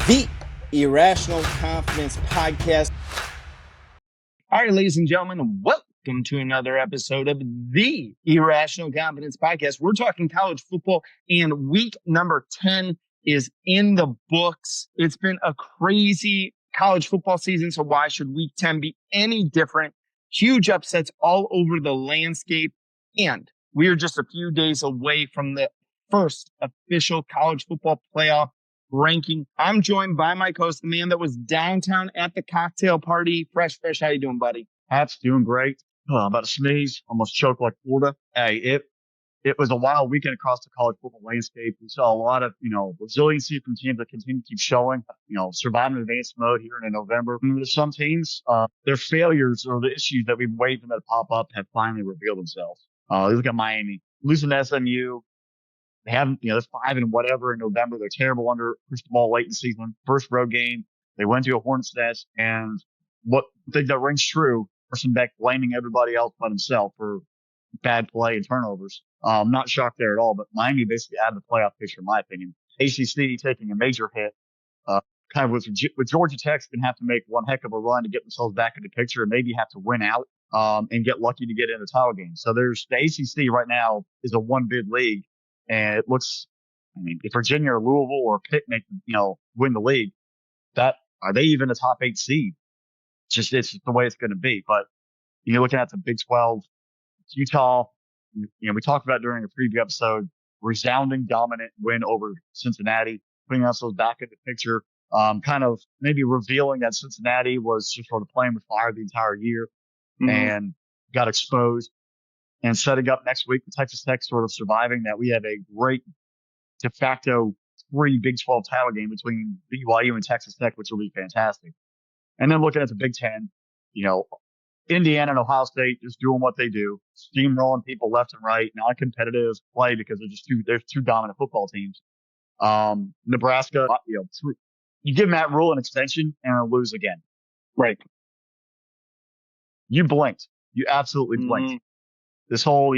The Irrational Confidence Podcast. All right, ladies and gentlemen, welcome to another episode of the Irrational Confidence Podcast. We're talking college football, and week number 10 is in the books. It's been a crazy college football season, so why should week 10 be any different? Huge upsets all over the landscape, and we are just a few days away from the first official college football playoff ranking. I'm joined by my host, the man that was downtown at the cocktail party. Fresh, how you doing, buddy? Haps, doing great. I'm about to sneeze, almost choked like Florida. Hey, it was a wild weekend across the college football landscape. We saw a lot of, resiliency from teams that continue to keep showing, surviving advanced mode here in November. And there's some teams, their failures or the issues that we've waited for them to pop up have finally revealed themselves. Look at Miami, losing to SMU. They haven't, they're 5 and whatever in November. They're terrible under pushed the ball late in the season. First road game, they went to a hornet's nest, and what I think that rings true, Carson Beck blaming everybody else but himself for bad play and turnovers. I'm not shocked there at all, but Miami basically out of the playoff picture, in my opinion. ACC taking a major hit, kind of with Georgia Tech's going to have to make one heck of a run to get themselves back in the picture and maybe have to win out, and get lucky to get in the title game. So there's the ACC right now is a one bid league. And it looks, if Virginia or Louisville or Pitt win the league, are they even a top 8 seed? It's just the way it's going to be. But you're looking at the Big 12, Utah, we talked about during a preview episode, resounding dominant win over Cincinnati, putting ourselves back in the picture, kind of maybe revealing that Cincinnati was just sort of playing with fire the entire year and got exposed. And setting up next week, the Texas Tech sort of surviving that we have a great de facto 3 Big 12 title game between BYU and Texas Tech, which will be fantastic. And then looking at the Big 10, Indiana and Ohio State just doing what they do, steamrolling people left and right, non-competitive play because they're two dominant football teams. Nebraska, you give Matt Rule an extension and he'll lose again. Right. You blinked. You absolutely blinked. This whole,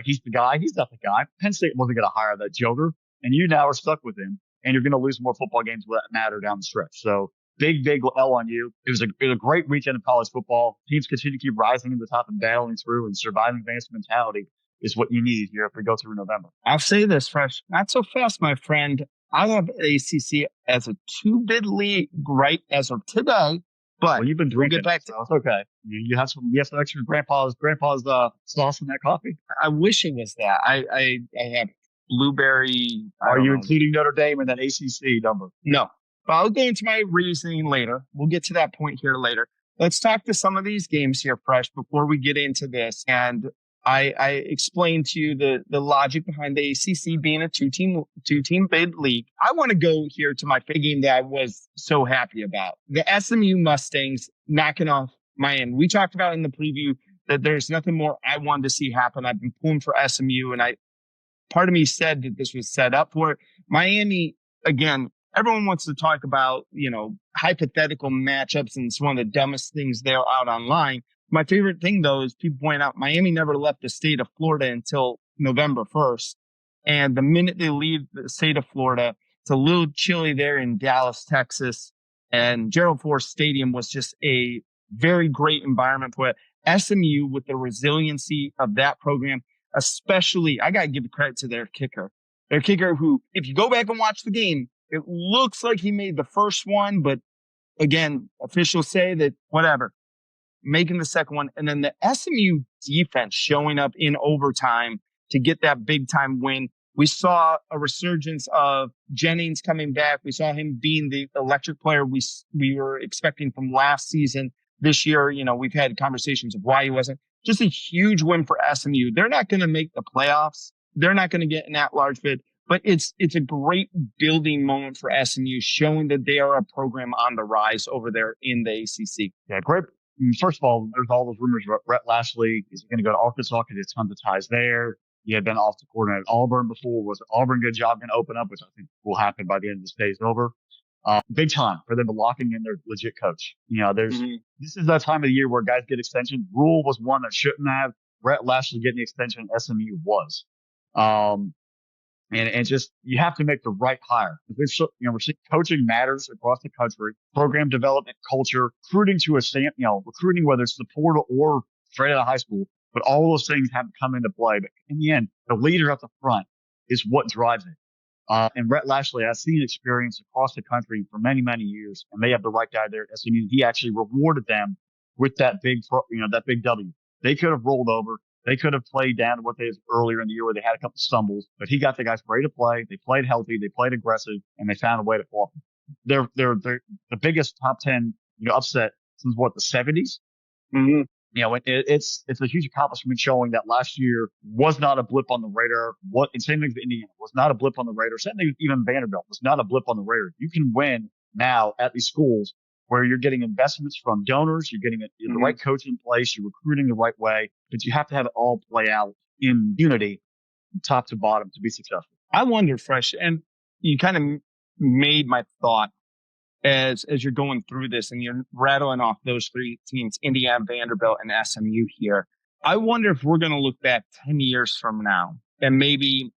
he's the guy. He's not the guy. Penn State wasn't going to hire that joker, and you now are stuck with him, and you're going to lose more football games that matter down the stretch. So big L on you. It was a great weekend of college football. Teams continue to keep rising to the top and battling through, and surviving advanced mentality is what you need here if we go through November. I'll say this, Fresh. Not so fast, my friend. I have ACC as a 2-bid league right as of today. But you've been drinking, we'll get back to so it's okay. You have some extra grandpa's sauce in that coffee. I wish it was that. I have blueberry. Are you including Notre Dame in that ACC number? No, but I'll get into my reasoning later. We'll get to that point here later. Let's talk to some of these games here, Fresh, before we get into this. And I explained to you the logic behind the ACC being a two-team bid league. I want to go here to my big game that I was so happy about. The SMU Mustangs knocking off Miami. We talked about in the preview that there's nothing more I wanted to see happen. I've been pulling for SMU, and part of me said that this was set up for it. Miami, again, everyone wants to talk about, hypothetical matchups, and it's one of the dumbest things there out online. My favorite thing, though, is people point out Miami never left the state of Florida until November 1st. And the minute they leave the state of Florida, it's a little chilly there in Dallas, Texas. And Gerald Ford Stadium was just a very great environment for it. SMU, with the resiliency of that program, especially, I got to give credit to their kicker. Their kicker who, if you go back and watch the game, it looks like he made the first one. But again, officials say that whatever. Making the second one, and then the SMU defense showing up in overtime to get that big time win. We saw a resurgence of Jennings coming back. We saw him being the electric player we were expecting from last season. This year, we've had conversations of why he wasn't. Just a huge win for SMU. They're not going to make the playoffs. They're not going to get an at-large bid, but it's a great building moment for SMU, showing that they are a program on the rise over there in the ACC. Yeah, great. First of all, there's all those rumors about Rhett Lashley. Is he going to go to Arkansas because there's tons of ties there? He had been off the coordinator at Auburn before. Was Auburn good job going to open up, which I think will happen by the end of this phase over. Big time for them to locking in their legit coach. This is that time of the year where guys get extensions. Rule was one that shouldn't have. Rhett Lashley getting the extension SMU was. And just, you have to make the right hire. We're seeing coaching matters across the country, program development, culture, recruiting to a stand, recruiting, whether it's the portal or straight out of high school, but all those things have to come into play. But in the end, the leader at the front is what drives it. And Rhett Lashley, I've seen experience across the country for many, many years, and they have the right guy there at SMU. He actually rewarded them with that big W. They could have rolled over. They could have played down to what they did earlier in the year where they had a couple stumbles, but he got the guys ready to play. They played healthy. They played aggressive, and they found a way to fall. They're the biggest top 10, upset since the 70s. Mm-hmm. It's a huge accomplishment showing that last year was not a blip on the radar. And same thing with Indiana was not a blip on the radar. Same thing with even Vanderbilt was not a blip on the radar. You can win now at these schools where you're getting investments from donors, you're getting the right coach in place, you're recruiting the right way, but you have to have it all play out in unity, top to bottom, to be successful. I wonder, Fresh, and you kind of made my thought as you're going through this and you're rattling off those three teams, Indiana, Vanderbilt, and SMU here. I wonder if we're going to look back 10 years from now and maybe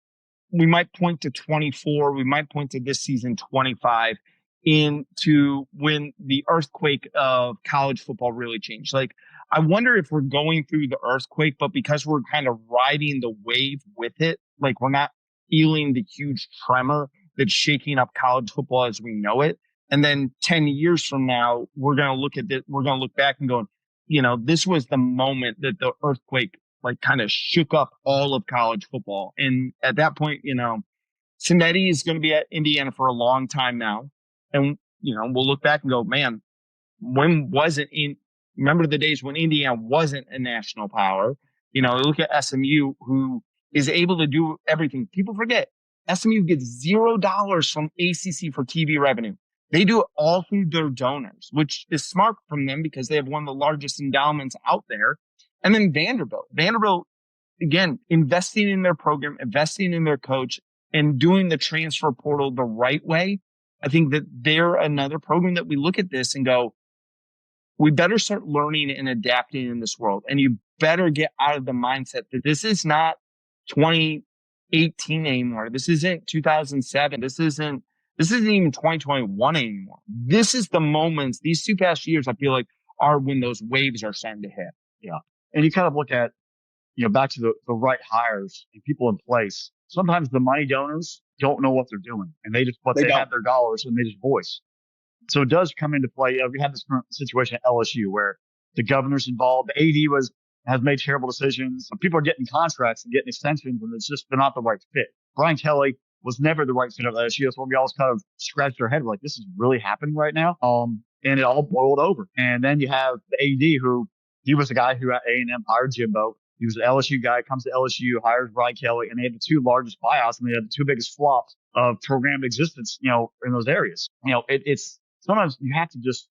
we might point to 24, we might point to this season 25 into when the earthquake of college football really changed. Like, I wonder if we're going through the earthquake, but because we're kind of riding the wave with it, like we're not feeling the huge tremor that's shaking up college football as we know it. And then 10 years from now, we're going to look at it. We're going to look back and go, this was the moment that the earthquake like kind of shook up all of college football. And at that point, Cincinnati is going to be at Indiana for a long time now. And, we'll look back and go, man, remember the days when Indiana wasn't a national power? Look at SMU, who is able to do everything. People forget SMU gets $0 from ACC for TV revenue. They do it all through their donors, which is smart from them because they have one of the largest endowments out there. And then Vanderbilt, again, investing in their program, investing in their coach, and doing the transfer portal the right way. I think that they're another program that we look at this and go, we better start learning and adapting in this world. And you better get out of the mindset that this is not 2018 anymore. This isn't 2007. This isn't even 2021 anymore. This is the moments, these 2 past years, I feel like, are when those waves are starting to hit. Yeah. And you kind of look at, back to the right hires and people in place. Sometimes the money donors don't know what they're doing, and they have their dollars and they just voice. So it does come into play. We have this current situation at LSU where the governor's involved. The AD has made terrible decisions. People are getting contracts and getting extensions, and they're not the right fit. Brian Kelly was never the right fit at LSU. That's why we always kind of scratched our head. We're like, this is really happening right now. And it all boiled over. And then you have the AD he was the guy who at A&M hired Jimbo. He was an LSU guy, comes to LSU, hires Brian Kelly, and they had the 2 largest buyouts, and they had the 2 biggest flops of program existence, in those areas. It's sometimes you have to just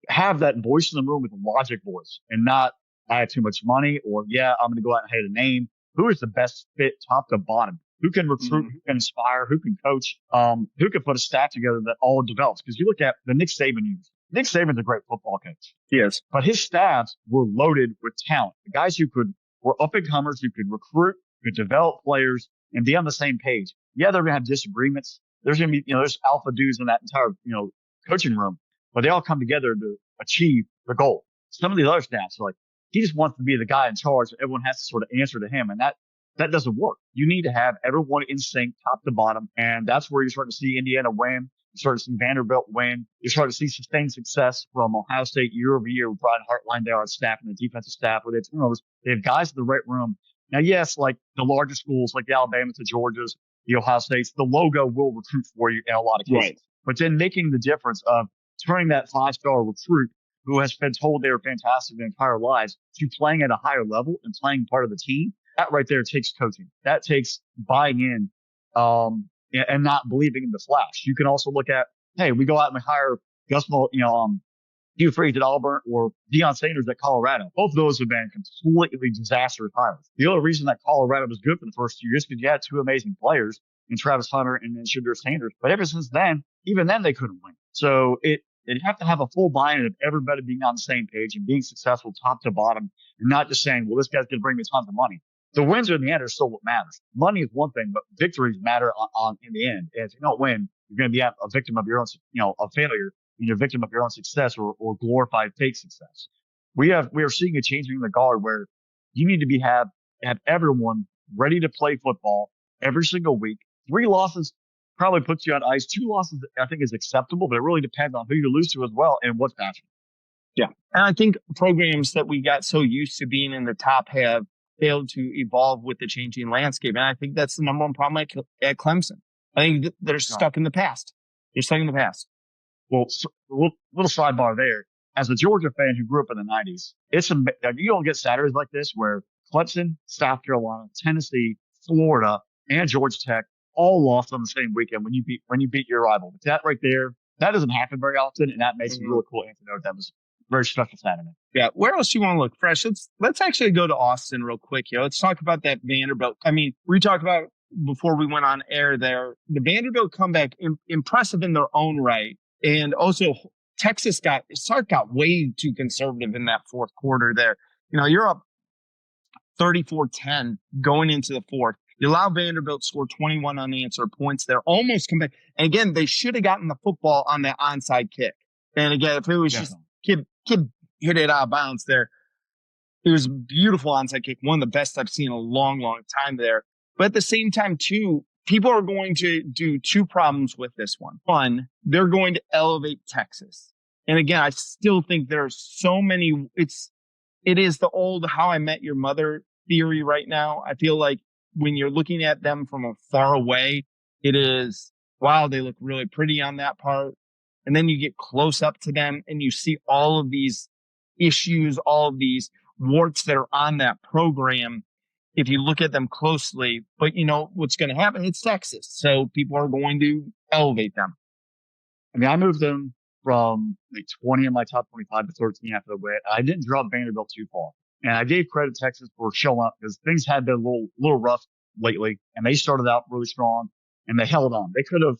have that voice in the room with a logic voice and not, I have too much money, or I'm going to go out and hit a name. Who is the best fit top to bottom? Who can recruit, who can inspire, who can coach, who can put a staff together that all develops? Because you look at the Nick Saban years. Nick Saban's a great football coach. Yes. But his staffs were loaded with talent. The guys who were up and comers, who could recruit, could develop players, and be on the same page. Yeah, they're going to have disagreements. There's going to be, there's alpha dudes in that entire, coaching room, but they all come together to achieve the goal. Some of the other staffs are like, he just wants to be the guy in charge, and everyone has to sort of answer to him. And that doesn't work. You need to have everyone in sync, top to bottom. And that's where you start to see Indiana win. You start to see Vanderbilt win. You start to see sustained success from Ohio State year over year with Brian Hartline there on staff and the defensive staff where they have turnovers. They have guys in the right room. Now, yes, like the larger schools like the Alabamas, the Georgias, the Ohio States, the logo will recruit for you in a lot of cases. Right. But then making the difference of turning that 5-star recruit who has been told they were fantastic their entire lives to playing at a higher level and playing part of the team, that right there takes coaching. That takes buying in and not believing in the flash. You can also look at, hey, we go out and we hire Gus, Hugh Freeze at Auburn or Deion Sanders at Colorado. Both of those have been completely disastrous hires. The only reason that Colorado was good for the first 2 years because you had 2 amazing players in Travis Hunter and then Shedeur Sanders. But ever since then, even then they couldn't win. So you have to have a full buy-in of everybody being on the same page and being successful top to bottom and not just saying, well, this guy's going to bring me tons of money. the wins in the end are still what matters. Money is one thing, but victories matter on in the end. And if you don't win, you're going to be a victim of your own, a failure, and you're a victim of your own success or glorified fake success. We are seeing a changing in the guard where you need to have everyone ready to play football every single week. 3 losses probably puts you on ice. 2 losses, I think, is acceptable, but it really depends on who you lose to as well and what's passion. Yeah. And I think programs that we got so used to being in the top have failed to evolve with the changing landscape. And I think that's the number one problem at Clemson. I think they're stuck in the past. They're stuck in the past. Well, little sidebar there. As a Georgia fan who grew up in the 90s, you don't get Saturdays like this where Clemson, South Carolina, Tennessee, Florida, and Georgia Tech all lost on the same weekend when you beat your rival. But that right there, that doesn't happen very often, and that makes it really cool anecdote. That was very special Saturday. Yeah. Where else do you want to look fresh? Let's actually go to Austin real quick here. Let's talk about that Vanderbilt. I mean, we talked about before we went on air there, the Vanderbilt comeback, impressive in their own right. And also Texas got way too conservative in that fourth quarter there. You're up 34-10 going into the fourth. You allow Vanderbilt to score 21 unanswered points there, almost come back. And again, they should have gotten the football on that onside kick. And again, if it was just kid hit it out of bounds there, it was a beautiful onside kick, one of the best I've seen in a long, long time there. But at the same time, too, people are going to do 2 problems with this one. One, they're going to elevate Texas. And again, I still think there's so many, it is the old How I Met Your Mother theory right now. I feel like when you're looking at them from far away, it is, wow, they look really pretty on that part. And then you get close up to them and you see all of these issues, all of these warts that are on that program if you look at them closely. But you know what's going to happen? It's Texas. So people are going to elevate them. I mean, I moved them from like 20 in my top 25 to 13 after the win. I didn't drop Vanderbilt too far. And I gave credit to Texas for showing up because things had been a little rough lately. And they started out really strong and they held on. They could have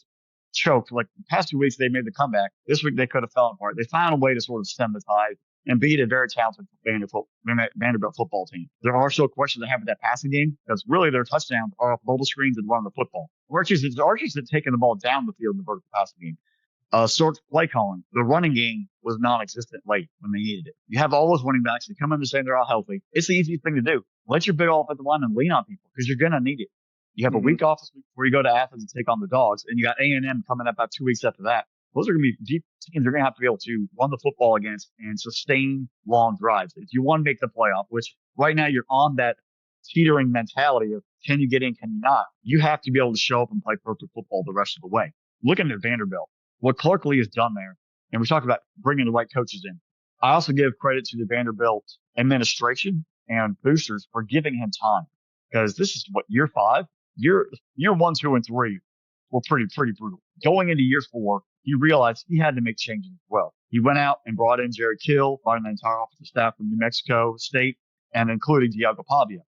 choked. Like the past 2 weeks, they made the comeback. This week, they could have fallen apart. They found a way to sort of stem the tide and beat a very talented Vanderbilt football team. There are still questions I have with that passing game because really their touchdowns are off bubble screens and running the football. Archie's had taken the ball down the field in the vertical passing game. Sort of play calling. The running game was non-existent late when they needed it. You have all those running backs that come in to say they're all healthy. It's the easiest thing to do. Let your big offensive lineman lean on people because you're going to need it. You have a week off this week before you go to Athens and take on the Dogs, and you got A&M coming up about 2 weeks after that. Those are going to be deep teams they're going to have to be able to run the football against and sustain long drives. If you want to make the playoff, which right now you're on that teetering mentality of can you get in, can you not? You have to be able to show up and play perfect football the rest of the way. Looking at Vanderbilt, what Clark Lee has done there, and we talked about bringing the right coaches in. I also give credit to the Vanderbilt administration and boosters for giving him time because this is year 5, year 1, 2, and 3 were pretty brutal. Going into year 4, he realized he had to make changes as well. He went out and brought in Jerry Kill, brought in the entire offensive staff from New Mexico State, and including Diego Pavia.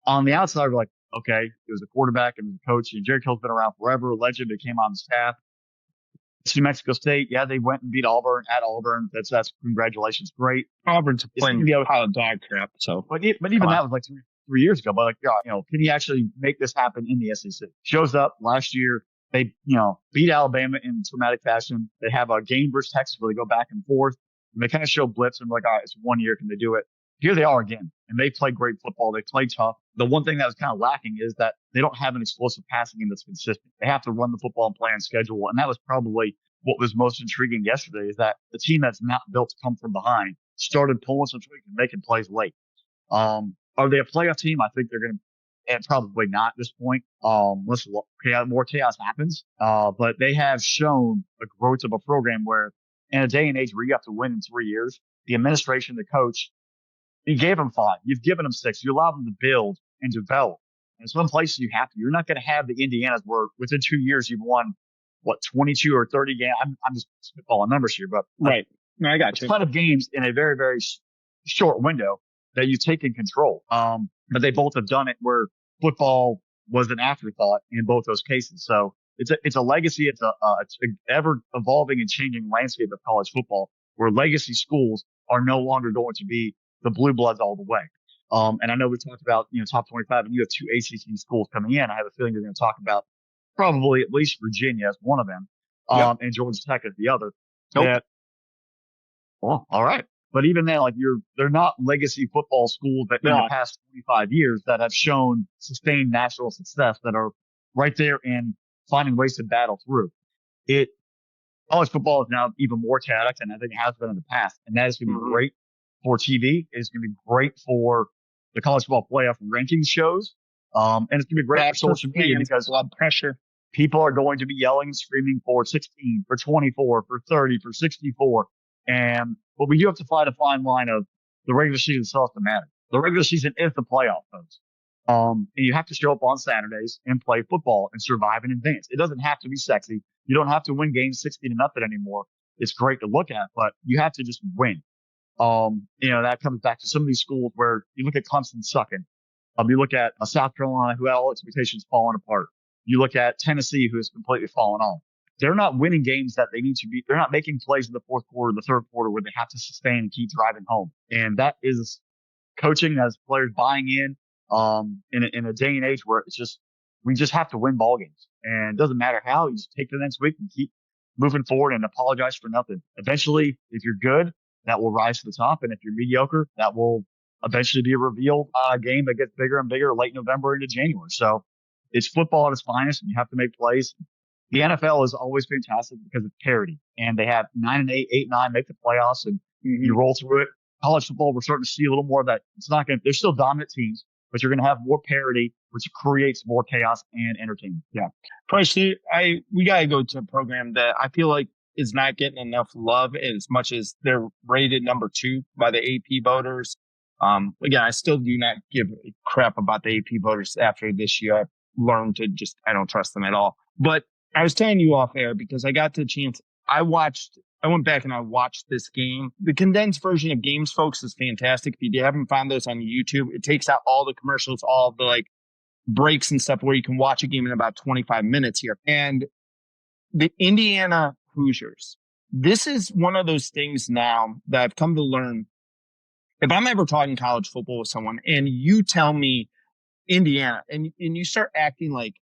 On the outside, we're like, okay, it was a quarterback and a coach, and Jerry Kill's been around forever, a legend that came on the staff. New Mexico State, yeah, they went and beat Auburn at Auburn. That's congratulations, great. Auburn's playing pile of dog crap. So, but even that was like 3 years ago. But can he actually make this happen in the SEC? Shows up last year. They beat Alabama in traumatic fashion. They have a game versus Texas where they go back and forth. And they kind of show blips and like, all right, it's 1 year. Can they do it? Here they are again, and they play great football. They play tough. The one thing that was kind of lacking is that they don't have an explosive passing game that's consistent. They have to run the football and play on schedule, and that was probably what was most intriguing yesterday is that the team that's not built to come from behind started pulling some tricks and making plays late. Are they a playoff team? I think they're going to, and probably not at this point, unless more chaos happens. But they have shown the growth of a program where in a day and age where you have to win in 3 years, the administration, the coach, you gave them 5. You've given them 6. You allow them to build and develop. And some places you have to. You're not going to have the Indianas where within 2 years you've won, 22 or 30 games. I'm just spitballing numbers here, but right. No, I got you. A ton of games in a very, very short window that you take in control. But they both have done it where football was an afterthought in both those cases. So it's a legacy. It's an ever evolving and changing landscape of college football where legacy schools are no longer going to be the blue bloods all the way. And I know we talked about, top 25, and you have two ACC schools coming in. I have a feeling you're going to talk about probably at least Virginia as one of them, Yep. and Georgia Tech as the other. Nope. Well, all right. But even then, they're not legacy football schools that in the past 25 years that have shown sustained national success that are right there and finding ways to battle through. College football is now even more chaotic than I think it has been in the past. And that is going to be great for TV. It's going to be great for the college football playoff rankings shows. And it's going to be great for social media because blood pressure. People are going to be yelling and screaming for 16, for 24, for 30, for 64. But we do have to find a fine line of the regular season still has to matter. The regular season is the playoff, folks. And you have to show up on Saturdays and play football and survive and advance. It doesn't have to be sexy. You don't have to win games 60-0 anymore. It's great to look at, but you have to just win. That comes back to some of these schools where you look at Clemson sucking. You look at South Carolina, who had all expectations falling apart. You look at Tennessee, who has completely fallen off. They're not winning games that they need to be. They're not making plays in the fourth quarter, the third quarter, where they have to sustain and keep driving home. And that is coaching as players buying in a day and age where we just have to win ball games. And it doesn't matter how, you just take the next week and keep moving forward and apologize for nothing. Eventually, if you're good, that will rise to the top. And if you're mediocre, that will eventually be a reveal game that gets bigger and bigger late November into January. So it's football at its finest, and you have to make plays. The NFL is always fantastic because of parity, and they have 9-8, 8-9, make the playoffs, and you roll through it. College football, we're starting to see a little more of that. They're still dominant teams, but you're going to have more parity, which creates more chaos and entertainment. Yeah. Price, we got to go to a program that I feel like is not getting enough love as much as they're rated number 2 by the AP voters. Again, I still do not give a crap about the AP voters after this year. I've learned I don't trust them at all. But I was telling you off air because I got the chance. I went back and I watched this game. The condensed version of games, folks, is fantastic. If you haven't found those on YouTube, it takes out all the commercials, all the breaks and stuff where you can watch a game in about 25 minutes here. And the Indiana Hoosiers, this is one of those things now that I've come to learn. If I'm ever talking college football with someone and you tell me Indiana and you start acting like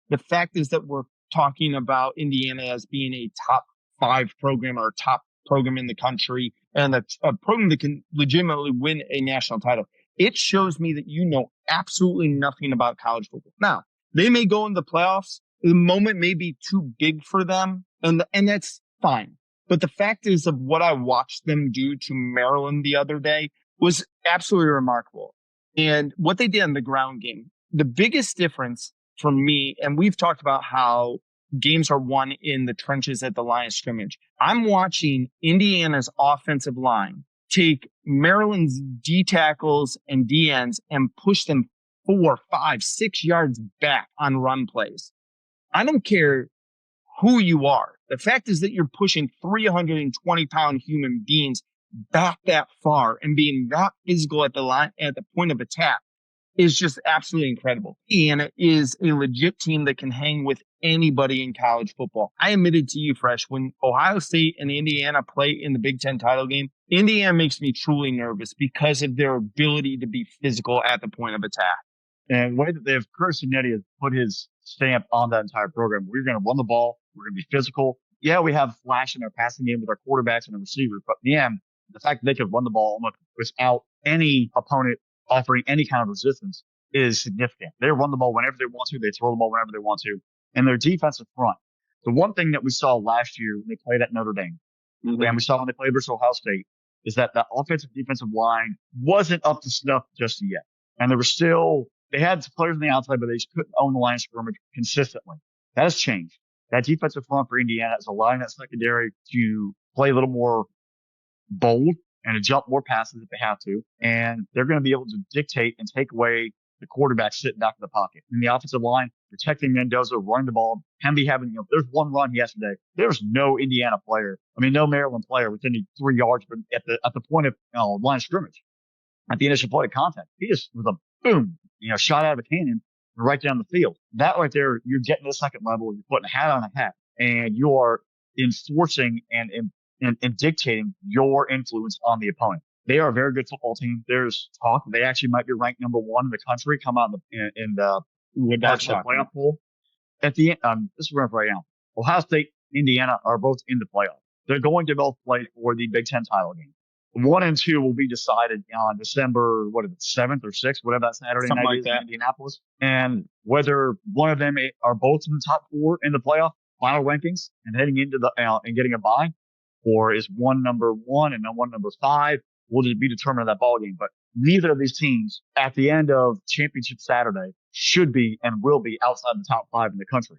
the fact is that we're talking about Indiana as being a top 5 program or top program in the country and a program that can legitimately win a national title. It shows me that you know absolutely nothing about college football. Now, they may go in the playoffs. The moment may be too big for them, and that's fine. But the fact is of what I watched them do to Maryland the other day was absolutely remarkable. And what they did in the ground game, the biggest difference for me, and we've talked about how games are won in the trenches at the line of scrimmage. I'm watching Indiana's offensive line take Maryland's D tackles and D ends and push them 4, 5, 6 yards back on run plays. I don't care who you are. The fact is that you're pushing 320-pound human beings back that far and being that physical at the line, at the point of attack is just absolutely incredible. Indiana is a legit team that can hang with anybody in college football. I admitted to you, Fresh, when Ohio State and Indiana play in the Big Ten title game, Indiana makes me truly nervous because of their ability to be physical at the point of attack. And the way that Curtis Cinetti has put his stamp on that entire program, we're going to run the ball. We're going to be physical. Yeah, we have flash in our passing game with our quarterbacks and our receivers, but in the end, the fact that they could run the ball without any opponent offering any kind of resistance is significant. They run the ball whenever they want to. They throw the ball whenever they want to. And their defensive front. The one thing that we saw last year when they played at Notre Dame, and we saw when they played versus Ohio State, is that the offensive defensive line wasn't up to snuff just yet. And they had some players on the outside, but they just couldn't own the line of scrimmage consistently. That has changed. That defensive front for Indiana is allowing that secondary to play a little more bold and to jump more passes if they have to. And they're going to be able to dictate and take away the quarterback sitting back in the pocket. In the offensive line, protecting Mendoza, running the ball, Hemby having, there's one run yesterday. There's no no Maryland player within 3 yards, but at the point of line of scrimmage, at the initial point of contact, he just was a boom, shot out of a cannon right down the field. That right there, you're getting to the second level. You're putting a hat on a hat, and you are enforcing and dictating your influence on the opponent. They are a very good football team. There's talk they actually might be ranked number 1 in the country, come out in the playoff poll. At the end, this is right now. Ohio State, Indiana are both in the playoff. They're going to both play for the Big Ten title game. 1 and 2 will be decided on December, 7th or 6th, whatever that Saturday Something night like is that. in Indianapolis. And whether one of them are both in the top 4 in the playoff final rankings and heading into the and getting a bye, or is one number 1 and then one number 5, will be determined in that ball game. But neither of these teams at the end of championship Saturday should be and will be outside the top 5 in the country.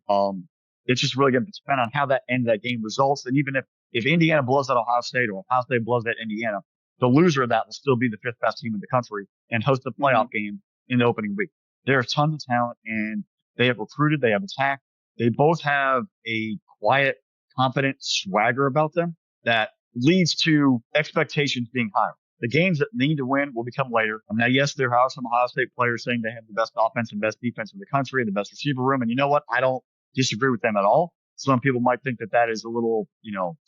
It's just really going to depend on how that end of that game results. And even if Indiana blows out Ohio State or Ohio State blows out Indiana, the loser of that will still be the 5th best team in the country and host a playoff game in the opening week. There are tons of talent, and they have recruited, they have attacked. They both have a quiet, confident swagger about them that leads to expectations being higher. The games that need to win will become later. Now, yes, there are some Ohio State players saying they have the best offense and best defense in the country and the best receiver room. And you know what? I don't disagree with them at all. Some people might think that is a little,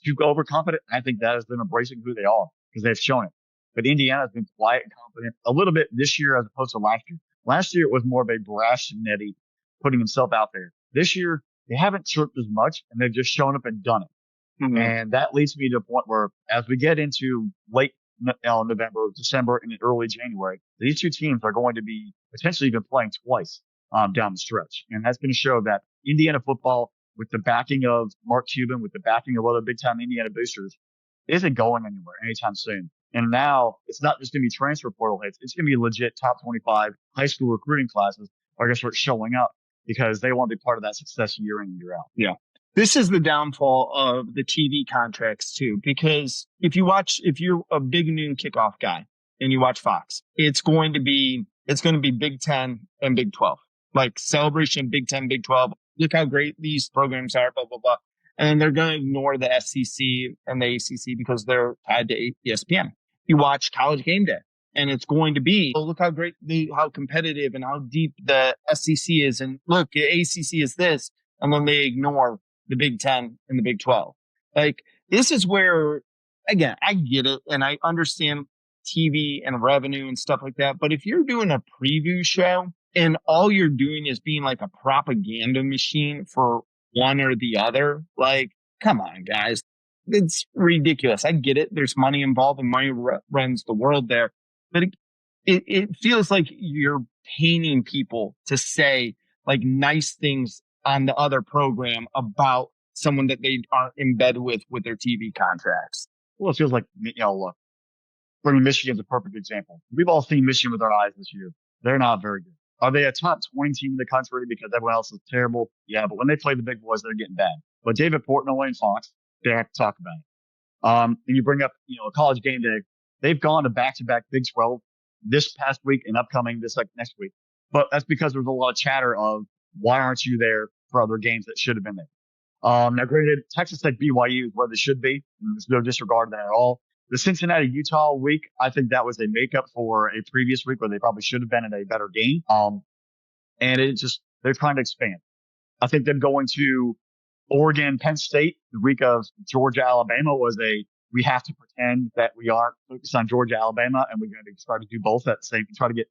too overconfident. I think that is them embracing who they are because they've shown it. But Indiana has been quiet and confident a little bit this year as opposed to last year. Last year, it was more of a brash Nettie putting himself out there. This year, they haven't chirped as much, and they've just shown up and done it. Mm-hmm. And that leads me to a point where as we get into late November, December, and early January, these two teams are going to be potentially even playing twice down the stretch. And that's going to show that Indiana football, with the backing of Mark Cuban, with the backing of other big-time Indiana boosters, isn't going anywhere anytime soon. And now it's not just going to be transfer portal hits. It's going to be legit top 25 high school recruiting classes are going to start showing up because they want to be part of that success year in and year out. Yeah. This is the downfall of the TV contracts too, because if you're a big noon kickoff guy and you watch Fox, it's going to be Big 10 and Big 12, like Celebration, Big 10, Big 12. Look how great these programs are, blah, blah, blah. And they're going to ignore the SEC and the ACC because they're tied to ESPN. You watch College Game Day and it's going to be, look how great, how competitive and how deep the SEC is. And look, the ACC is this. And then they ignore the Big 10 and the Big 12. Like, this is where, again, I get it. And I understand TV and revenue and stuff like that. But if you're doing a preview show and all you're doing is being like a propaganda machine for one or the other, like, come on, guys. It's ridiculous. I get it. There's money involved and money runs the world there. But it feels like you're paying people to say like nice things on the other program about someone that they are in bed with their TV contracts. Well, it feels like, look, bringing Michigan is a perfect example. We've all seen Michigan with our eyes this year. They're not very good. Are they a top 20 team in the country because everyone else is terrible? Yeah, but when they play the big boys, they're getting bad. But David Portnoy and Fox, they have to talk about it. And you bring up, College Game Day. They've gone to back-to-back Big 12 this past week and upcoming next week. But that's because there's a lot of chatter of why aren't you there for other games that should have been there. Now, granted, Texas Tech BYU is where they should be. There's no disregard to that at all. The Cincinnati-Utah week, I think that was a makeup for a previous week where they probably should have been in a better game. And they're trying to expand. I think them going to Oregon, Penn State, the week of Georgia, Alabama we have to pretend that we aren't focused on Georgia, Alabama, and we're going to try to do both at the same, try to get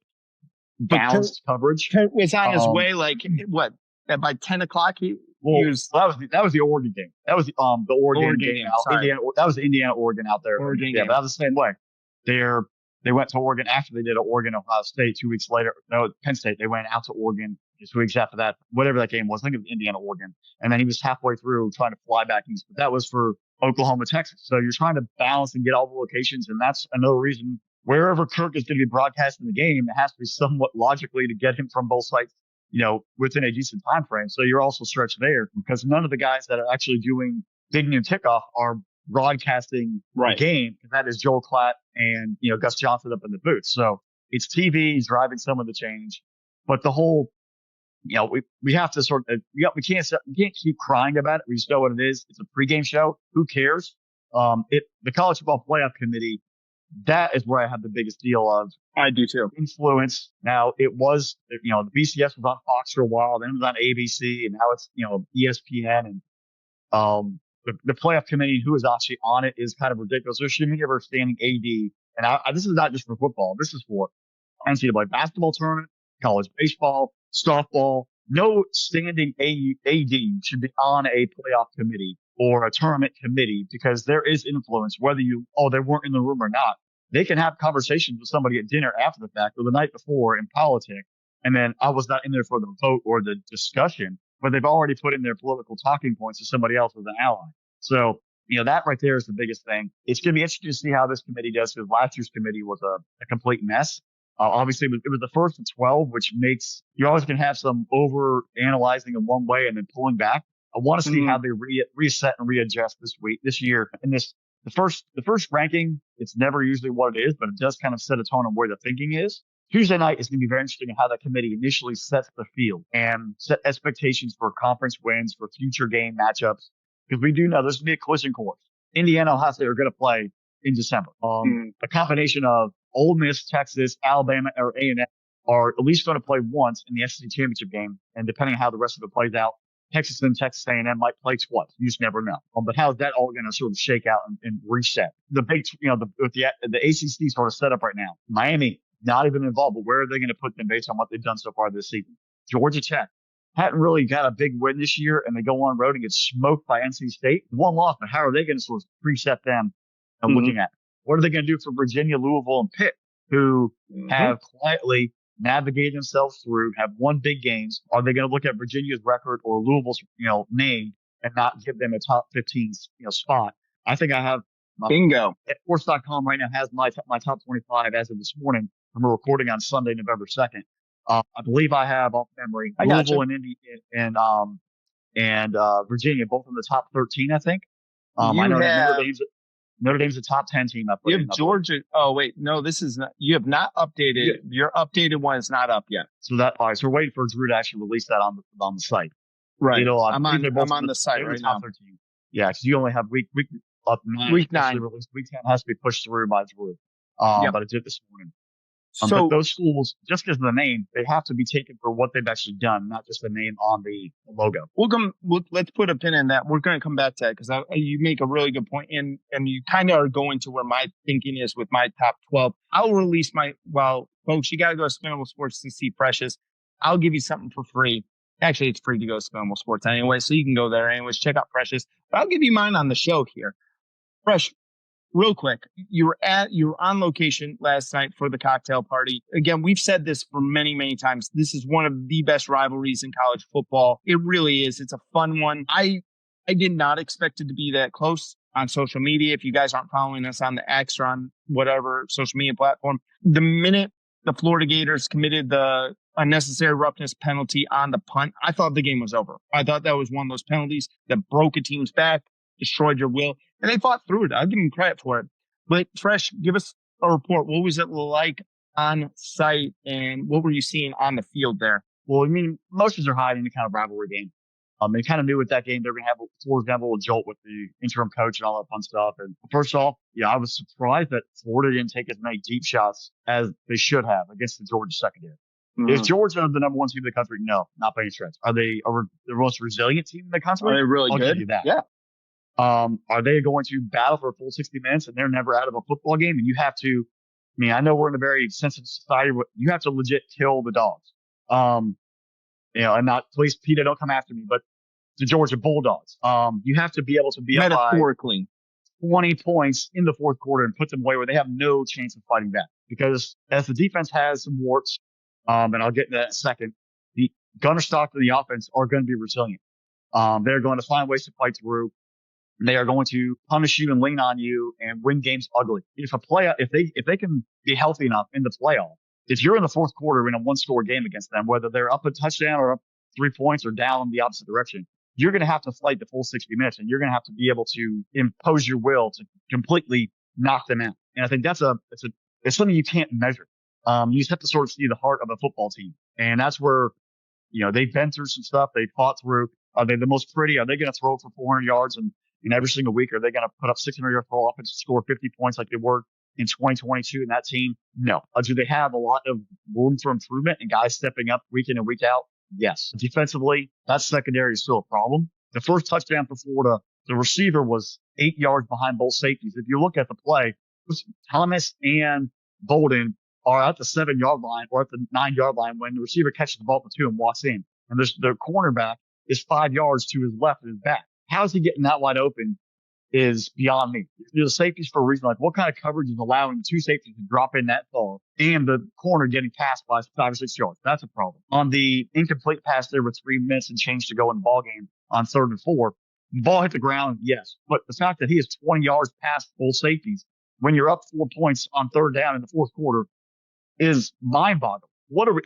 balanced coverage. Kurt was on his way, by 10 o'clock, that was the Oregon game. That was the Oregon game out. Indiana, that was the Indiana Oregon out there. Oregon but that was the same way. They went to Oregon after they did Oregon, Ohio State 2 weeks later. No, Penn State. They went out to Oregon 2 weeks after that. Whatever that game was, I think it was Indiana, Oregon. And then he was halfway through trying to fly back east. But that was for Oklahoma, Texas. So you're trying to balance and get all the locations, and that's another reason wherever Kirk is going to be broadcasting the game, it has to be somewhat logically to get him from both sides, within a decent time frame. So you're also stretched there because none of the guys that are actually doing Big Noon Kickoff are broadcasting the game. That is Joel Klatt and, Gus Johnson up in the booth. So it's TV driving some of the change, but the whole, we have to sort of, we can't keep crying about it. We just know what it is. It's a pregame show. Who cares? The College Football Playoff Committee, that is where I have the biggest deal of. I do too. Influence. Now it was, the BCS was on Fox for a while, then it was on ABC, and now it's, ESPN, and the playoff committee, who is actually on it, is kind of ridiculous. There shouldn't be ever standing AD and this is not just for football. This is for NCAA basketball tournament, college baseball, softball. No standing AD should be on a playoff committee or a tournament committee because there is influence, whether they weren't in the room or not. They can have conversations with somebody at dinner after the fact or the night before in politics. And then I was not in there for the vote or the discussion, but they've already put in their political talking points to somebody else as an ally. So, that right there is the biggest thing. It's going to be interesting to see how this committee does because last year's committee was a complete mess. Obviously, it was the first of 12, which makes you always can have some over analyzing in one way and then pulling back. I want to see how they reset and readjust this year. And the first ranking, it's never usually what it is, but it does kind of set a tone of where the thinking is. Tuesday night is going to be very interesting how that committee initially sets the field and set expectations for conference wins, for future game matchups. Because we do know there's going to be a collision course. Indiana, Ohio State are going to play in December. A combination of Ole Miss, Texas, Alabama, or A&M are at least going to play once in the SEC championship game. And depending on how the rest of it plays out, Texas and Texas A&M might play twice. You just never know. But how is that all going to sort of shake out and reset? The big, the ACC sort of set up right now. Miami, not even involved, but where are they going to put them based on what they've done so far this season? Georgia Tech hadn't really got a big win this year, and they go on road and get smoked by NC State. One loss, but how are they going to sort of preset them and looking at? What are they going to do for Virginia, Louisville, and Pitt, who have quietly navigated themselves through, have won big games? Are they going to look at Virginia's record or Louisville's, name and not give them a top 15, spot? I think I have bingo. At Force.com right now has my top 25 as of this morning. We're recording on Sunday, November 2nd. I believe I have off memory Louisville and Indy and Virginia both in the top 13. I think. I know Notre Dame's a top 10 team. You have Georgia. Oh wait, no, this is not. You have not updated. Yeah. Your updated one is not up yet. So we're waiting for Drew to actually release that on the site. Right. I'm on the site right now. 13. Yeah, because you only have week 9. Week 9. Week 10 has to be pushed through by Drew. But it did this morning. So but those schools, just because of the name, they have to be taken for what they've actually done, not just the name on the logo. Let's put a pin in that. We're going to come back to that because you make a really good point, and you kind of are going to where my thinking is with my top 12. I'll release folks, you got to go to Spinnable Sports to see Precious. I'll give you something for free. Actually, it's free to go to Spinnable Sports anyway, so you can go there anyways. Check out Precious. But I'll give you mine on the show here. Fresh. Real quick, you were on location last night for the cocktail party. Again, we've said this for many, many times. This is one of the best rivalries in college football. It really is. It's a fun one. I did not expect it to be that close on social media. If you guys aren't following us on the X or on whatever social media platform, the minute the Florida Gators committed the unnecessary roughness penalty on the punt, I thought the game was over. I thought that was one of those penalties that broke a team's back, destroyed your will. And they fought through it. I'll give them credit for it. But Fresh, give us a report. What was it like on site and what were you seeing on the field there? Well, emotions are high in any kind of rivalry game. They kind of knew with that game they were going to have a little jolt with the interim coach and all that fun stuff. And first off, I was surprised that Florida didn't take as many deep shots as they should have against the Georgia secondary. Is Georgia the number one team in the country? No, not by any stretch. Are they the most resilient team in the country? Are they really good? I'll give you that. Yeah. Are they going to battle for a full 60 minutes and they're never out of a football game? And you have to, I know we're in a very sensitive society, but you have to legit kill the dogs. And not, please, Peter, don't come after me, but the Georgia Bulldogs. You have to be able to be metaphorically 20 points in the fourth quarter and put them away where they have no chance of fighting back. Because as the defense has some warts, and I'll get into that in a second, the gunner stock of the offense are going to be resilient. They're going to find ways to fight through. They are going to punish you and lean on you and win games ugly. If they can be healthy enough in the playoff, if you're in the fourth quarter in a one-score game against them, whether they're up a touchdown or up 3 points or down in the opposite direction, you're going to have to fight the full 60 minutes and you're going to have to be able to impose your will to completely knock them out. And I think it's something you can't measure. You just have to sort of see the heart of a football team. And that's where, they've been through some stuff. They fought through. Are they the most pretty? Are they going to throw for 400 yards and every single week? Are they going to put up 600 yards for offense and score 50 points like they were in 2022 in that team? No. Do they have a lot of room for improvement and guys stepping up week in and week out? Yes. Defensively, that secondary is still a problem. The first touchdown for Florida, the receiver was 8 yards behind both safeties. If you look at the play, Thomas and Bolden are at the 7-yard line or at the 9-yard line when the receiver catches the ball at the 2 and walks in. And the cornerback is 5 yards to his left and his back. How is he getting that wide open is beyond me. There's safeties for a reason. Like, what kind of coverage is allowing 2 safeties to drop in that far and the corner getting passed by 5 or 6 yards? That's a problem. On the incomplete pass there with 3 minutes and change to go in the ball game on 3rd and 4, the ball hit the ground, yes. But the fact that he is 20 yards past full safeties when you're up 4 points on 3rd down in the 4th quarter is mind-boggling.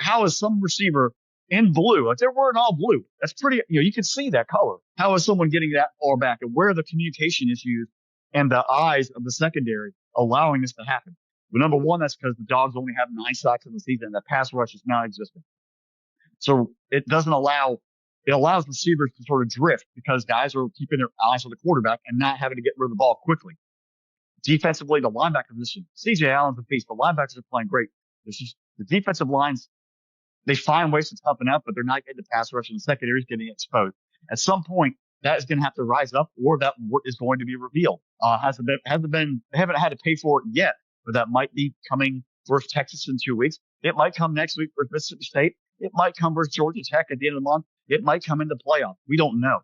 How is some receiver in blue, like they're wearing all blue? That's pretty, you can see that color. How is someone getting that far back, and where are the communication issues and the eyes of the secondary allowing this to happen? Well, number one, that's because the Dogs only have 9 sacks in the season, and the pass rush is non-existent. So it allows receivers to sort of drift because guys are keeping their eyes on the quarterback and not having to get rid of the ball quickly. Defensively, the linebacker position, C.J. Allen's a beast. The linebackers are playing great. The defensive lines, they find ways to toughen up, but they're not getting the pass rush, and the secondary is getting exposed. At some point, that is going to have to rise up, or that is going to be revealed. They haven't had to pay for it yet, but that might be coming versus Texas in 2 weeks. It might come next week versus Mississippi State. It might come versus Georgia Tech at the end of the month. It might come in the playoff. We don't know.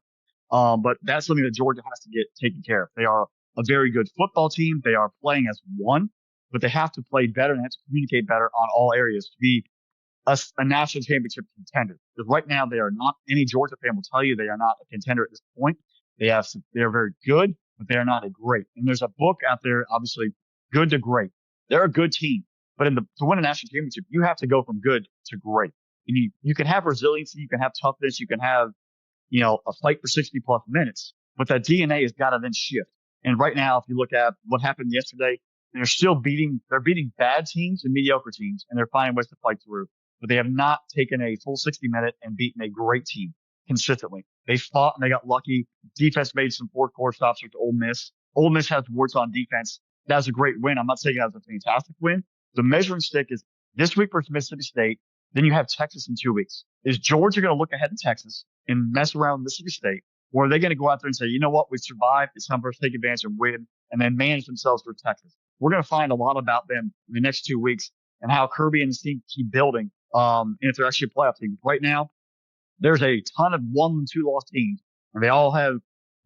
But that's something that Georgia has to get taken care of. They are a very good football team. They are playing as one, but they have to play better and have to communicate better on all areas to be a national championship contender. Because right now they are not. Any Georgia fan will tell you they are not a contender at this point. They are very good, but they are not a great. And there's a book out there, obviously, Good to Great. They're a good team, but to win a national championship, you have to go from good to great. And you can have resiliency, you can have toughness, you can have, a fight for 60 plus minutes, but that DNA has got to then shift. And right now, if you look at what happened yesterday, they're beating bad teams and mediocre teams, and they're finding ways to fight through. But they have not taken a full 60-minute and beaten a great team consistently. They fought and they got lucky. Defense made some 4-quarter stops with Ole Miss. Ole Miss has warts on defense. That was a great win. I'm not saying that was a fantastic win. The measuring stick is this week versus Mississippi State. Then you have Texas in 2 weeks. Is Georgia going to look ahead to Texas and mess around with Mississippi State? Or are they going to go out there and say, you know what, we survived. It's time for us to take advantage and win, and then manage themselves for Texas? We're going to find a lot about them in the next 2 weeks and how Kirby and his team keep building. And if they're actually a playoff team. Right now, there's a ton of 1 and 2 loss teams, and they all have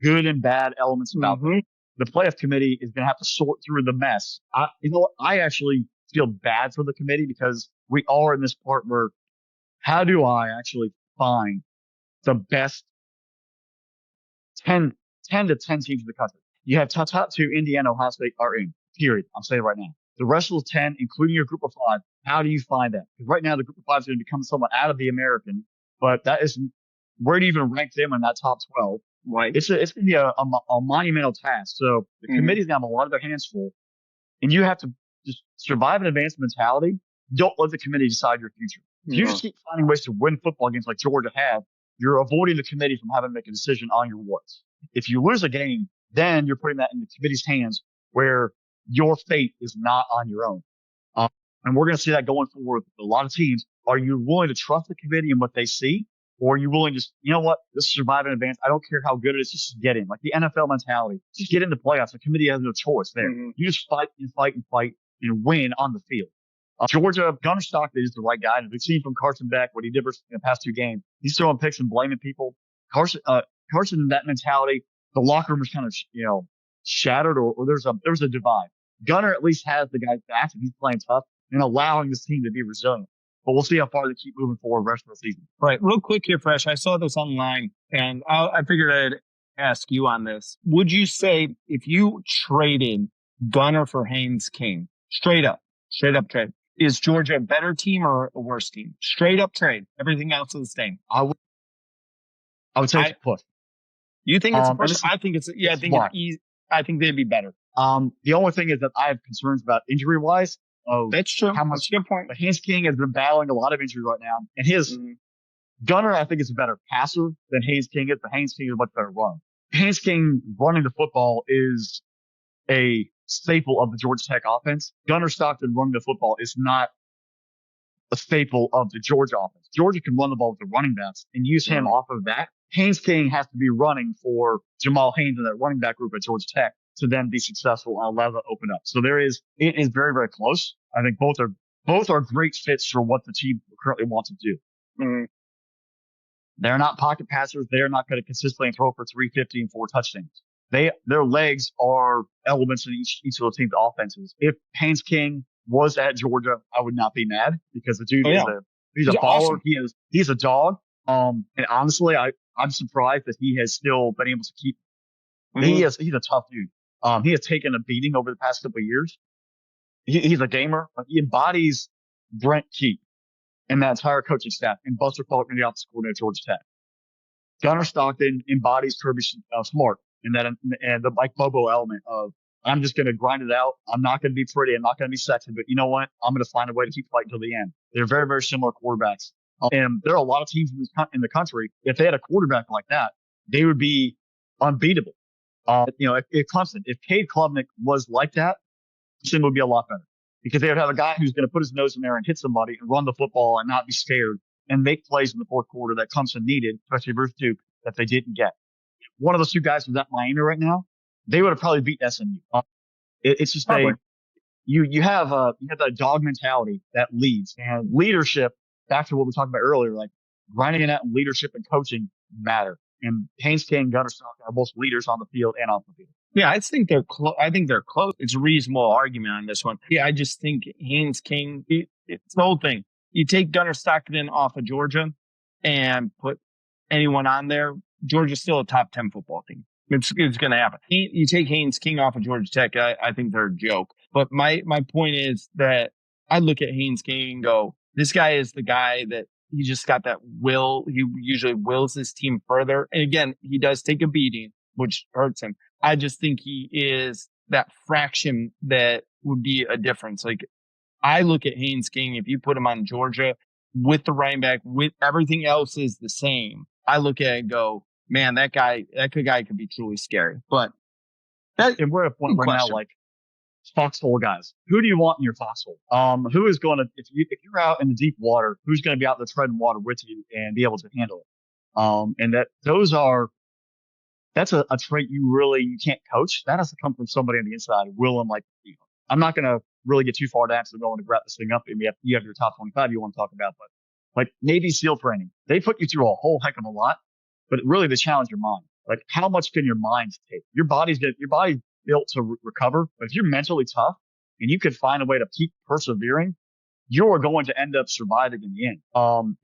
good and bad elements about them. The playoff committee is going to have to sort through the mess. I actually feel bad for the committee because we are in this part where how do I actually find the best 10 to 10 teams in the country? You have top 2, Indiana, Ohio State are in, period. I'm saying it right now. The rest of the 10, including your group of 5, how do you find that? Because right now the group of 5 is going to become somewhat out of the American, but that is, where do you even rank them in that top 12? Right. It's going to be a monumental task. So the committee's going to have a lot of their hands full, and you have to just survive an advanced mentality. Don't let the committee decide your future. If you just keep finding ways to win football games like Georgia have, you're avoiding the committee from having to make a decision on your warts. If you lose a game, then you're putting that in the committee's hands where your fate is not on your own. And we're going to see that going forward with a lot of teams. Are you willing to trust the committee and what they see? Or are you willing to just, you know what, this is survive in advance. I don't care how good it is, just get in. Like the NFL mentality. Just get in the playoffs. The committee has no choice there. You just fight and fight and fight and win on the field. Georgia, Gunnar Stockton is the right guy. And we've seen from Carson Beck what he did in the past 2 games. He's throwing picks and blaming people. Carson, that mentality, the locker room is kind of, shattered or there's a divide. Gunnar at least has the guys back and he's playing tough and allowing this team to be resilient. But we'll see how far they keep moving forward the rest of the season. Right. Real quick here, Fresh. I saw this online, and I figured I'd ask you on this. Would you say if you traded Gunnar for Haynes King, straight up trade, is Georgia a better team or a worse team? Straight up trade. Everything else is the same. I would say it's a push. You think it's a push? I think it's I think they'd be better. The only thing is that I have concerns about injury wise. That's true. That's a good point. But Haynes King has been battling a lot of injury right now. And his Gunnar, I think, is a better passer than Haynes King is, but Haynes King is a much better runner. Haynes King running the football is a staple of the Georgia Tech offense. Gunnar Stockton running the football is not a staple of the Georgia offense. Georgia can run the ball with the running backs and use him off of that. Haynes King has to be running for Jamal Haynes in that running back group at Georgia Tech. to then be successful and allow that to open up. So it is very, very close. I think both are great fits for what the team currently wants to do. Mm-hmm. They're not pocket passers. They're not going to consistently throw for 350 and 4 touchdowns. Their legs are elements in each of the team's offenses. If Haynes King was at Georgia, I would not be mad because the dude he's a baller. Awesome. He's a dog. And honestly, I'm surprised that he has still been able to keep. Mm-hmm. He's a tough dude. He has taken a beating over the past couple of years. He's a gamer. He embodies Brent Key and that entire coaching staff and Buster Faulkner, the offensive coordinator at Georgia Tech. Gunnar Stockton embodies Kirby Smart and the Mike Bobo element of, I'm just going to grind it out. I'm not going to be pretty. I'm not going to be sexy, but you know what? I'm going to find a way to keep fighting till the end. They're very, very similar quarterbacks. And there are a lot of teams in the country, if they had a quarterback like that, they would be unbeatable. If Cade Klubnik was like that, Clemson would be a lot better because they would have a guy who's going to put his nose in there and hit somebody and run the football and not be scared and make plays in the fourth quarter that Clemson needed, especially versus Duke, that they didn't get. One of those two guys was at Miami right now, they would have probably beat SMU. It's just you have that dog mentality that leads, and leadership. Back to what we talked about earlier, like grinding it out and leadership and coaching matter. And Haynes King and Gunnar Stockton are both leaders on the field and off the field. Yeah, I think they're close. I think they're close. It's a reasonable argument on this one. Yeah, I just think Haynes King, it's the whole thing. You take Gunnar Stockton off of Georgia and put anyone on there, Georgia's still a top 10 football team. It's going to happen. You take Haynes King off of Georgia Tech, I think they're a joke. But my point is that I look at Haynes King and go, this guy is the guy that he just got that will. He usually wills his team further. And again, he does take a beating, which hurts him. I just think he is that fraction that would be a difference. Like, I look at Haynes King, if you put him on Georgia with the running back, with everything else is the same, I look at it and go, man, that guy could be truly scary. But and we're at a point right now, like, foxhole guys. Who do you want in your foxhole? Who is going to, if you're out in the deep water, who's going to be out there treading water with you and be able to handle it? And that's a trait you can't coach. That has to come from somebody on the inside willing, like, I'm not going to really get too far down to going to wrap this thing up. And you have your top 25 you want to talk about, but like Navy SEAL training, they put you through a whole heck of a lot, but really they challenge your mind. Like, how much can your mind take? Your body's built to recover, but if you're mentally tough and you can find a way to keep persevering, you're going to end up surviving in the end.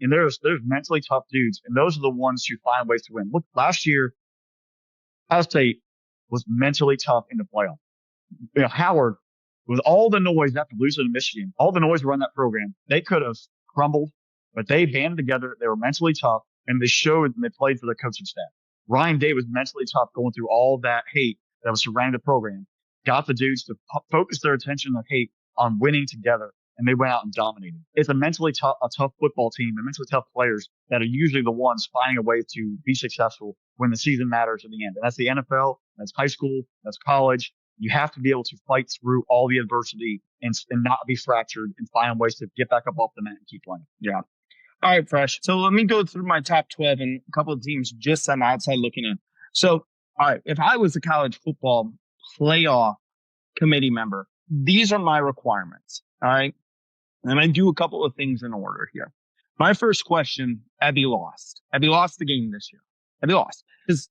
And there's mentally tough dudes, and those are the ones who find ways to win. Look, last year, Ohio State was mentally tough in the playoff. Howard, with all the noise after losing to Michigan, all the noise around that program, they could have crumbled, but they banded together. They were mentally tough, and they showed and they played for their coaching staff. Ryan Day was mentally tough going through all that hate that was surrounding the program, got the dudes to focus their attention and hate on winning together, and they went out and dominated. It's a tough football team and mentally tough players that are usually the ones finding a way to be successful when the season matters in the end. And that's the NFL, that's high school, that's college. You have to be able to fight through all the adversity and not be fractured and find ways to get back up off the mat and keep playing. Yeah. All right, Fresh. So let me go through my top 12 and a couple of teams just on the outside looking in. So, all right, if I was a college football playoff committee member, these are my requirements. All right. And I do a couple of things in order here. My first question, Abby lost. Abby lost the game this year. Abby lost. Because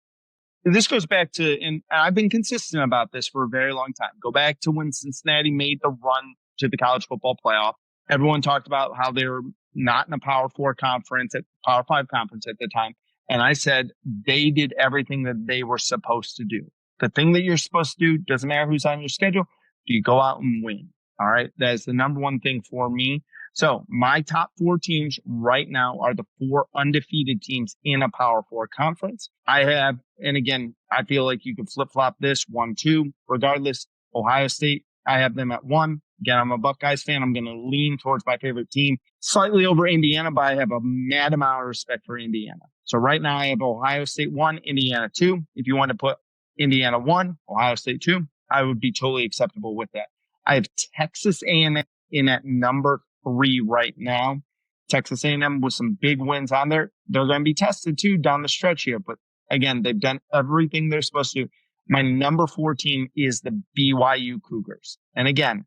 this goes back to, and I've been consistent about this for a very long time. Go back to when Cincinnati made the run to the college football playoff. Everyone talked about how they were not in a Power 4 conference, Power 5 conference at the time. And I said they did everything that they were supposed to do. The thing that you're supposed to do, doesn't matter who's on your schedule, you go out and win. All right. That is the number one thing for me. So my top 4 teams right now are the 4 undefeated teams in a Power 4 conference. I have, and again, I feel like you could flip-flop this 1-2. Regardless, Ohio State, I have them at 1. Again, I'm a Buckeyes fan. I'm going to lean towards my favorite team slightly over Indiana, but I have a mad amount of respect for Indiana. So right now I have Ohio State 1, Indiana 2. If you want to put Indiana 1, Ohio State 2, I would be totally acceptable with that. I have Texas A&M in at number 3 right now. Texas A&M with some big wins on there. They're going to be tested too down the stretch here. But again, they've done everything they're supposed to do. My number 4 team is the BYU Cougars. And again,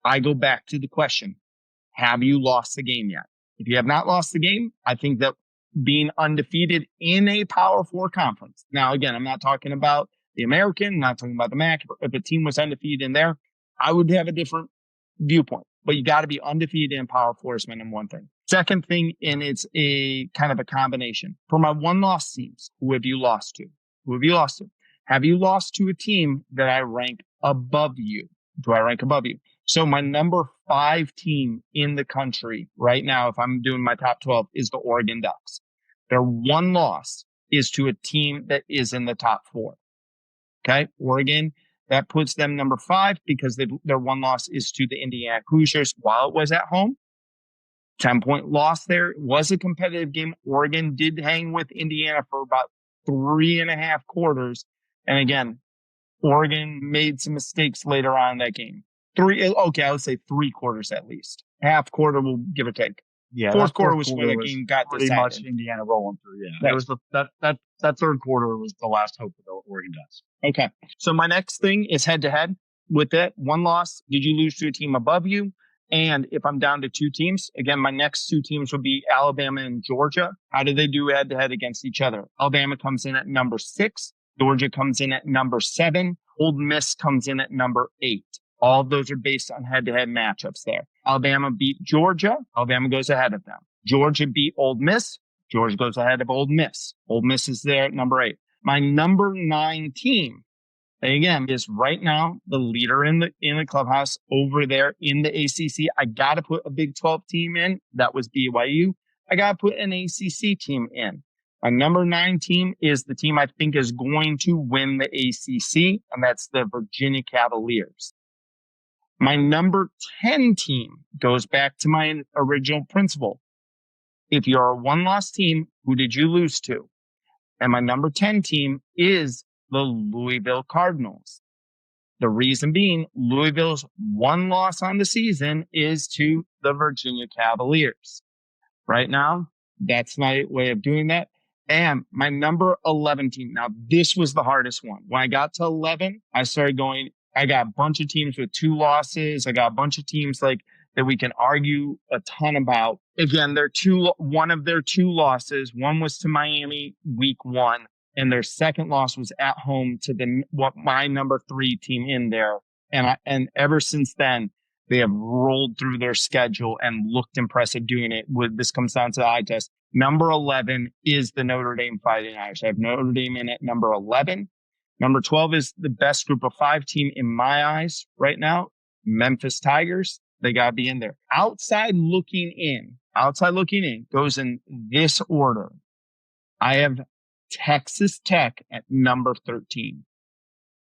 I go back to the question, have you lost the game yet? If you have not lost the game, I think that being undefeated in a Power 4 conference. Now, again, I'm not talking about the American, not talking about the MAC. If a team was undefeated in there, I would have a different viewpoint. But you got to be undefeated in Power 4 is my number one thing. Second thing, and it's a kind of a combination. For my one-loss teams, who have you lost to? Who have you lost to? Have you lost to a team that I rank above you? Do I rank above you? So my number 5 team in the country right now, if I'm doing my top 12, is the Oregon Ducks. Their one loss is to a team that is in the top 4. Okay, Oregon, that puts them number 5 because their one loss is to the Indiana Hoosiers while it was at home. 10-point loss there. It was a competitive game. Oregon did hang with Indiana for about 3.5 quarters. And again, Oregon made some mistakes later on in that game. I would say 3 quarters at least. Half quarter will give or take. Yeah, fourth quarter was when the game got pretty decided. much Indiana rolling through. Yeah, right. It was that third quarter was the last hope for the Oregon Ducks. Okay, so my next thing is head to head. With that one loss, did you lose to a team above you? And if I'm down to 2 teams, again, my next 2 teams would be Alabama and Georgia. How do they do head to head against each other? Alabama comes in at number 6. Georgia comes in at number 7. Ole Miss comes in at number 8. All of those are based on head-to-head matchups there. Alabama beat Georgia. Alabama goes ahead of them. Georgia beat Ole Miss. Georgia goes ahead of Ole Miss. Ole Miss is there at number 8. My number 9 team, again, is right now the leader in the clubhouse over there in the ACC. I got to put a Big 12 team in. That was BYU. I got to put an ACC team in. My number 9 team is the team I think is going to win the ACC, and that's the Virginia Cavaliers. My number 10 team goes back to my original principle. If you're a one-loss team, who did you lose to? And my number 10 team is the Louisville Cardinals. The reason being, Louisville's one loss on the season is to the Virginia Cavaliers. Right now, that's my way of doing that. And my number 11 team. Now, this was the hardest one. When I got to 11, I started going, I got a bunch of teams with 2 losses. I got a bunch of teams like that we can argue a ton about. Again, one of their 2 losses, one was to Miami week 1, and their second loss was at home to my number 3 team in there. And ever since then, they have rolled through their schedule and looked impressive doing it. This comes down to the eye test. Number 11 is the Notre Dame Fighting Irish. I have Notre Dame in at number 11. Number 12 is the best group of 5 team in my eyes right now, Memphis Tigers. They got to be in there. Outside looking in goes in this order. I have Texas Tech at number 13.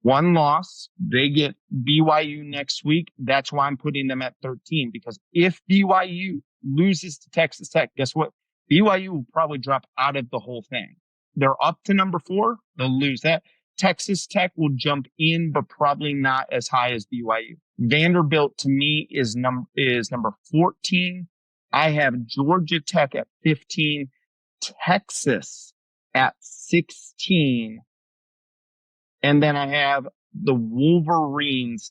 One loss. They get BYU next week. That's why I'm putting them at 13, because if BYU loses to Texas Tech, guess what? BYU will probably drop out of the whole thing. They're up to number 4. They'll lose that. Texas Tech will jump in, but probably not as high as BYU. Vanderbilt to me is number 14. I have Georgia Tech at 15, Texas at 16. And then I have the Wolverines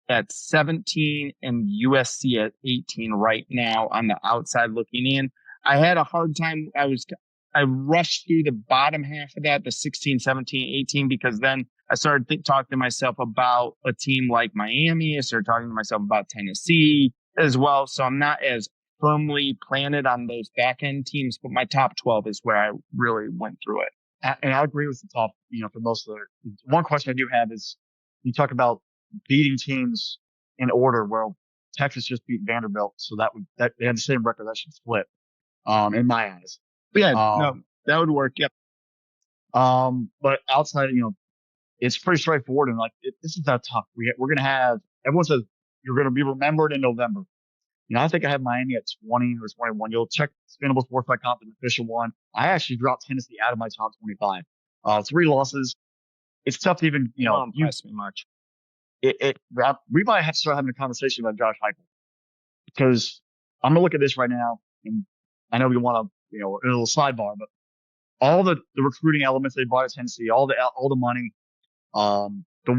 at 17 and USC at 18 right now on the outside looking in. I had a hard time. I rushed through the bottom half of that, the 16, 17, 18, because then I started talking to myself about a team like Miami. I started talking to myself about Tennessee as well. So I'm not as firmly planted on those back end teams, but my top 12 is where I really went through it. And I agree with the top, for most of the, one question I do have is you talk about beating teams in order. Well, Texas just beat Vanderbilt. So that they had the same record. That should flip, in my eyes. But yeah, no, that would work. Yep. But outside, it's pretty straightforward. And this is not tough. We're going to have, everyone says you're going to be remembered in November. I think I have Miami at 20 or 21. You'll check Spinnable Sports by Comp, an official one. I actually dropped Tennessee out of my top 25. 3 losses. It's tough to even, Don't impress me much. We might have to start having a conversation about Josh Heupel, because I'm going to look at this right now, and I know we want to, a little sidebar, but all the recruiting elements they brought at Tennessee, all the money, The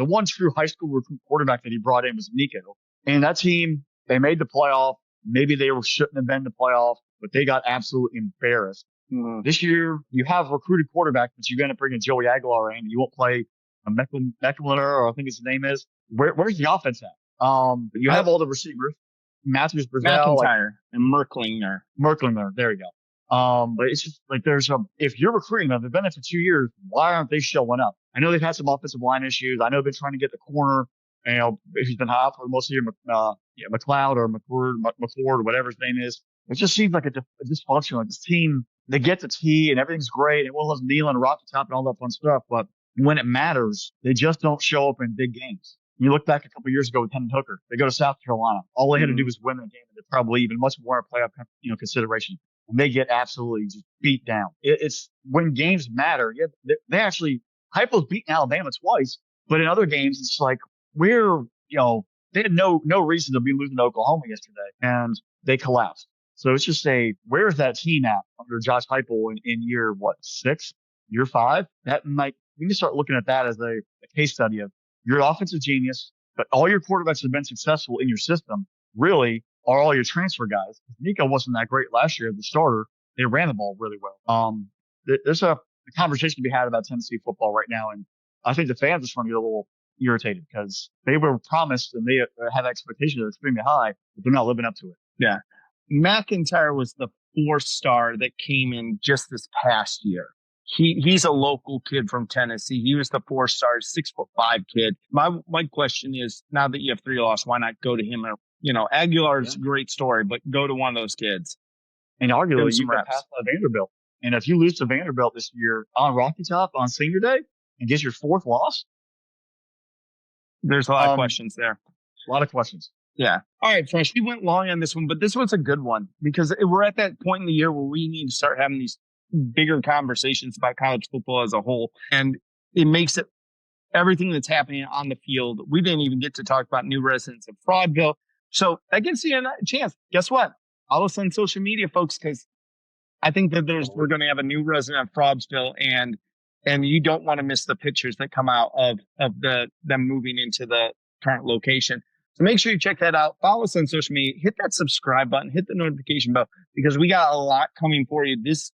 one true high school recruit quarterback that he brought in was Nico. And that team, they made the playoff. Maybe they shouldn't have been in the playoff, but they got absolutely embarrassed. Mhm. This year, you have a recruited quarterback, but you're going to bring in Joey Aguilar in. You won't play a Meckliner, or I think his name is. Where's the offense at? But you have all the receivers. Matthews, Brazil, McIntyre and Merklinger. Merklinger. There you go. But it's just like if you're recruiting them, they've been there for 2 years. Why aren't they showing up? I know they've had some offensive line issues. I know they've been trying to get the corner. He's been hot for most of the year, McLeod or McCord, whatever his name is. It just seems like a dysfunction. Like this team, they get the tee and everything's great. And we'll have Neal and Rock the top and all that fun stuff. But when it matters, they just don't show up in big games. You look back a couple of years ago with Hendon Hooker. They go to South Carolina. All they had to do was win the game, and they're probably even much more a playoff consideration. And they get absolutely just beat down. It's when games matter. Yeah, they actually Heupel's beaten Alabama twice, but in other games it's like they had no reason to be losing to Oklahoma yesterday, and they collapsed. So it's just where's that team at under Josh Heupel in year 6, year 5? We need to start looking at that as a case study of your offensive genius, but all your quarterbacks have been successful in your system. Really, are all your transfer guys. Nico wasn't that great last year as the starter. They ran the ball really well. There's a conversation to be had about Tennessee football right now, and I think the fans are starting to get a little irritated because they were promised and they have expectations that are extremely high, but they're not living up to it. Yeah. McIntyre was the 4-star that came in just this past year. He's a local kid from Tennessee. He was the 4-star, 6'5" kid. My question is, now that you have 3 losses, why not go to him? Aguilar's a great story, but go to one of those kids. And arguably, you can pass by Vanderbilt. And if you lose to Vanderbilt this year on Rocky Top on Senior Day and get your 4th loss, there's a lot of questions there. A lot of questions. Yeah. All right, Fresh. We went long on this one, but this was a good one because we're at that point in the year where we need to start having these bigger conversations about college football as a whole. And it makes it everything that's happening on the field. We didn't even get to talk about new residents of Fraudville. So that gives you a chance. Guess what? Follow us on social media, folks, because I think that we're going to have a new resident of Fraudville, and you don't want to miss the pictures that come out of them moving into the current location. So make sure you check that out. Follow us on social media. Hit that subscribe button. Hit the notification bell because we got a lot coming for you. This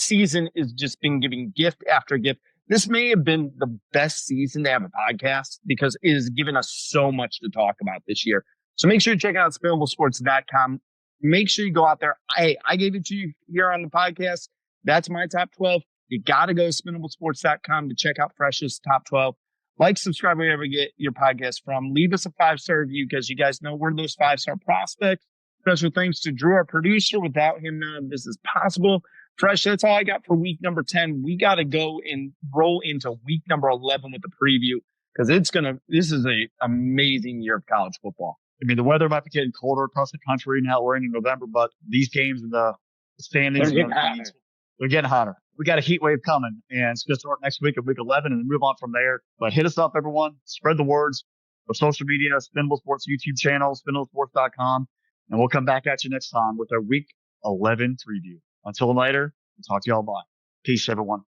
season is just been giving gift after gift. This may have been the best season to have a podcast because it has given us so much to talk about this year. So make sure you check out SpinnableSports.com. Make sure you go out there. I gave it to you here on the podcast. That's my top 12. You got to go to SpinnableSports.com to check out Fresh's top 12. Like, subscribe wherever you get your podcast from. Leave us a 5-star review because you guys know we're those 5-star prospects. Special thanks to Drew, our producer. Without him, none of this is possible. Fresh, that's all I got for week number 10. We got to go and roll into week number 11 with the preview because this is an amazing year of college football. I mean, the weather might be getting colder across the country now. We're in November, but these games in the standings, they're getting hotter. We got a heat wave coming, and it's going to start next week at week 11 and move on from there. But hit us up, everyone. Spread the words. Our social media, Spinnable Sports YouTube channel, SpinnableSports.com. And we'll come back at you next time with our week 11 preview. Until later, we'll talk to y'all. Bye. Peace, everyone.